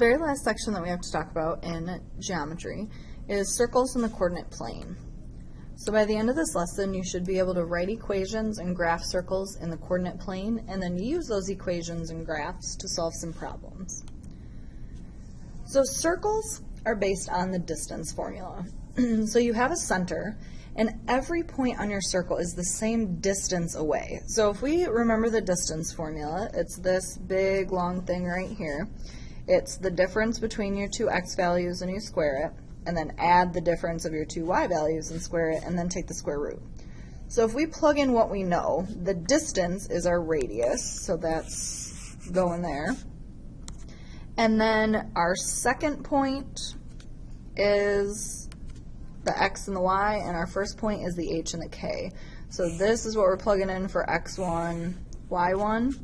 very last section that we have to talk about in geometry is circles in the coordinate plane. So by the end of this lesson, you should be able to write equations and graph circles in the coordinate plane, and then use those equations and graphs to solve some problems. So circles are based on the distance formula. So you have a center, and every point on your circle is the same distance away. So if we remember the distance formula, it's this big long thing right here. It's the difference between your two x values and you square it, and then add the difference of your two y values and square it, and then take the square root. So if we plug in what we know, the distance is our radius, so that's going there. And then our second point is the x and the y, and our first point is the h and the k. So this is what we're plugging in for x1, y1,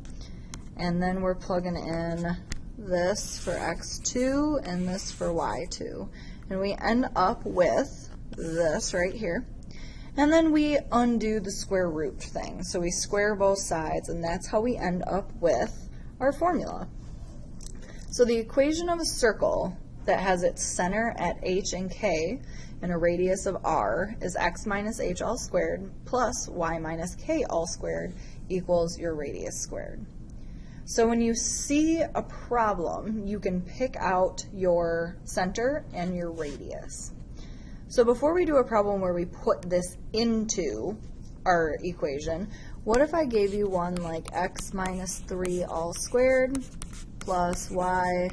and then we're plugging in this for x2 and this for y2. And we end up with this right here. And then we undo the square root thing. So we square both sides, and that's how we end up with our formula. So the equation of a circle that has its center at h and k and a radius of r is x minus h all squared plus y minus k all squared equals your radius squared. So when you see a problem, you can pick out your center and your radius. So before we do a problem where we put this into our equation, what if I gave you one like x minus 3 all squared plus y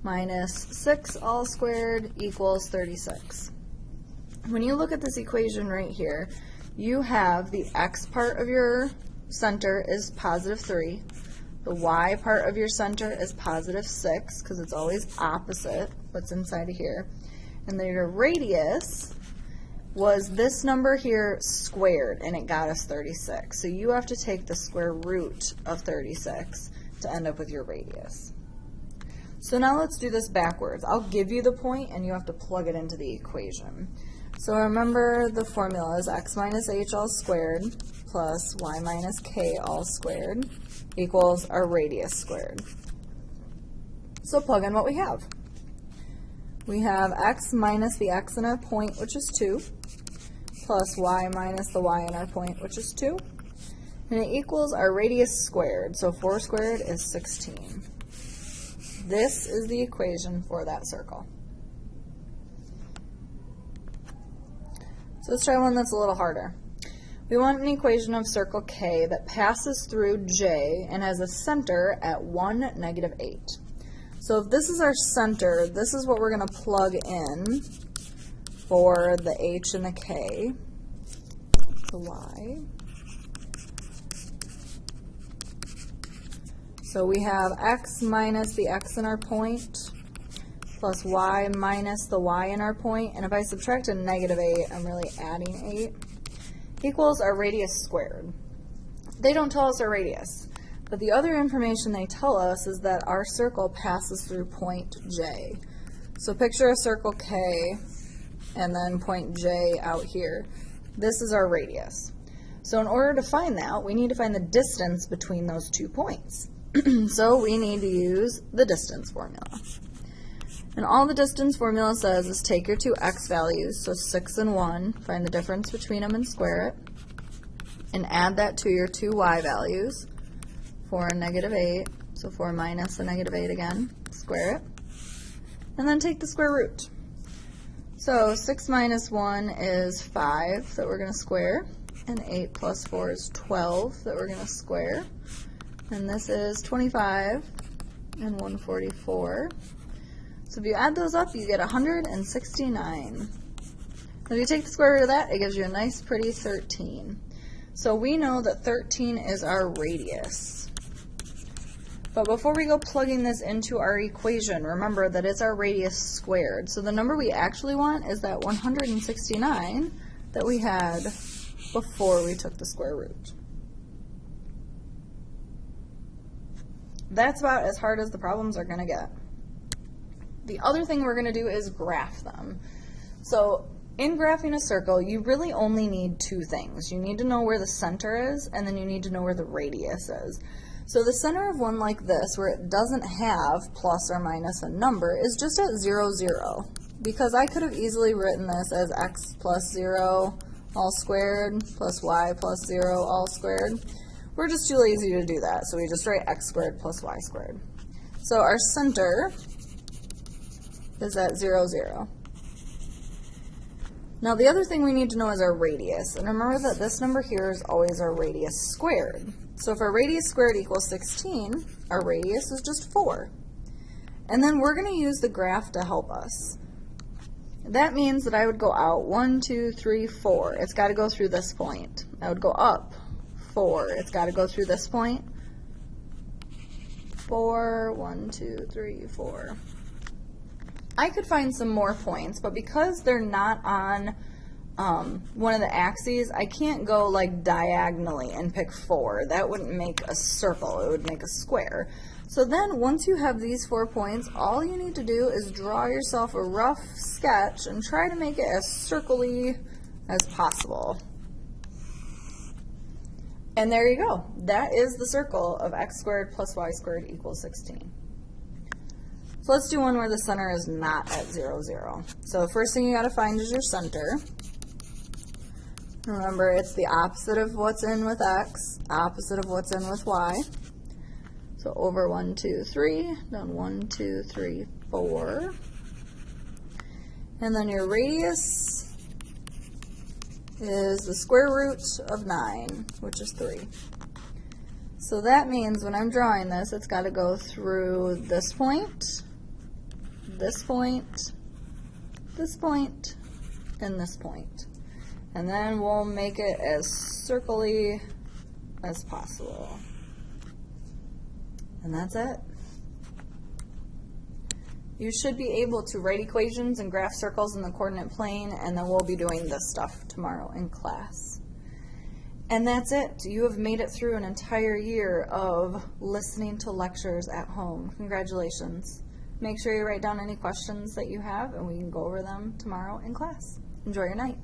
minus 6 all squared equals 36? When you look at this equation right here, you have the x part of your center is positive 3. The y part of your center is positive 6, because it's always opposite what's inside of here. And then your radius was this number here squared, and it got us 36. So you have to take the square root of 36 to end up with your radius. So now let's do this backwards. I'll give you the point, and you have to plug it into the equation. So remember the formula is x minus h all squared plus y minus k all squared equals our radius squared. So plug in what we have. We have x minus the x in our point, which is 2, plus y minus the y in our point, which is 2. And it equals our radius squared. So 4 squared is 16. This is the equation for that circle. So let's try one that's a little harder. We want an equation of circle K that passes through J and has a center at 1, negative 8. So if this is our center, this is what we're going to plug in for the H and the K, the Y. So we have x minus the x in our point plus y minus the y in our point, and if I subtract a negative 8, I'm really adding 8, equals our radius squared. They don't tell us our radius, but the other information they tell us is that our circle passes through point J. So picture a circle K and then point J out here. This is our radius. So in order to find that, we need to find the distance between those 2 points. So we need to use the distance formula. And all the distance formula says is take your two x values, so 6 and 1, find the difference between them and square it, and add that to your two y values, 4 and negative 8, so 4 minus the negative 8 again, square it, and then take the square root. So 6 minus 1 is 5 that we're going to square, and 8 plus 4 is 12 that we're going to square, and this is 25 and 144. So if you add those up, you get 169. If you take the square root of that, it gives you a nice pretty 13. So we know that 13 is our radius. But before we go plugging this into our equation, remember that it's our radius squared. So the number we actually want is that 169 that we had before we took the square root. That's about as hard as the problems are going to get. The other thing we're going to do is graph them. So in graphing a circle, you really only need two things. You need to know where the center is, and then you need to know where the radius is. So the center of one like this, where it doesn't have plus or minus a number, is just at 0, 0. Because I could have easily written this as x plus 0 all squared plus y plus 0 all squared. We're just too lazy to do that, so we just write x squared plus y squared. So our center is at 0, 0. Now the other thing we need to know is our radius. And remember that this number here is always our radius squared. So if our radius squared equals 16, our radius is just 4. And then we're going to use the graph to help us. That means that I would go out 1, 2, 3, 4. It's got to go through this point. I would go up 4. It's got to go through this point. 4, 1, 2, 3, 4. I could find some more points, but because they're not on one of the axes, I can't go like diagonally and pick 4. That wouldn't make a circle. It would make a square. So then once you have these 4 points, all you need to do is draw yourself a rough sketch and try to make it as circle-y as possible. And there you go. That is the circle of x squared plus y squared equals 16. So let's do one where the center is not at 0, 0. So the first thing you got to find is your center. Remember, it's the opposite of what's in with x, opposite of what's in with y. So over 1, 2, 3, down 1, 2, 3, 4. And then your radius is the square root of 9, which is 3. So that means when I'm drawing this, it's got to go through this point, this point, this point, and this point. And then we'll make it as circle-y as possible. And that's it. You should be able to write equations and graph circles in the coordinate plane, and then we'll be doing this stuff tomorrow in class. And that's it. You have made it through an entire year of listening to lectures at home. Congratulations. Make sure you write down any questions that you have, and we can go over them tomorrow in class. Enjoy your night.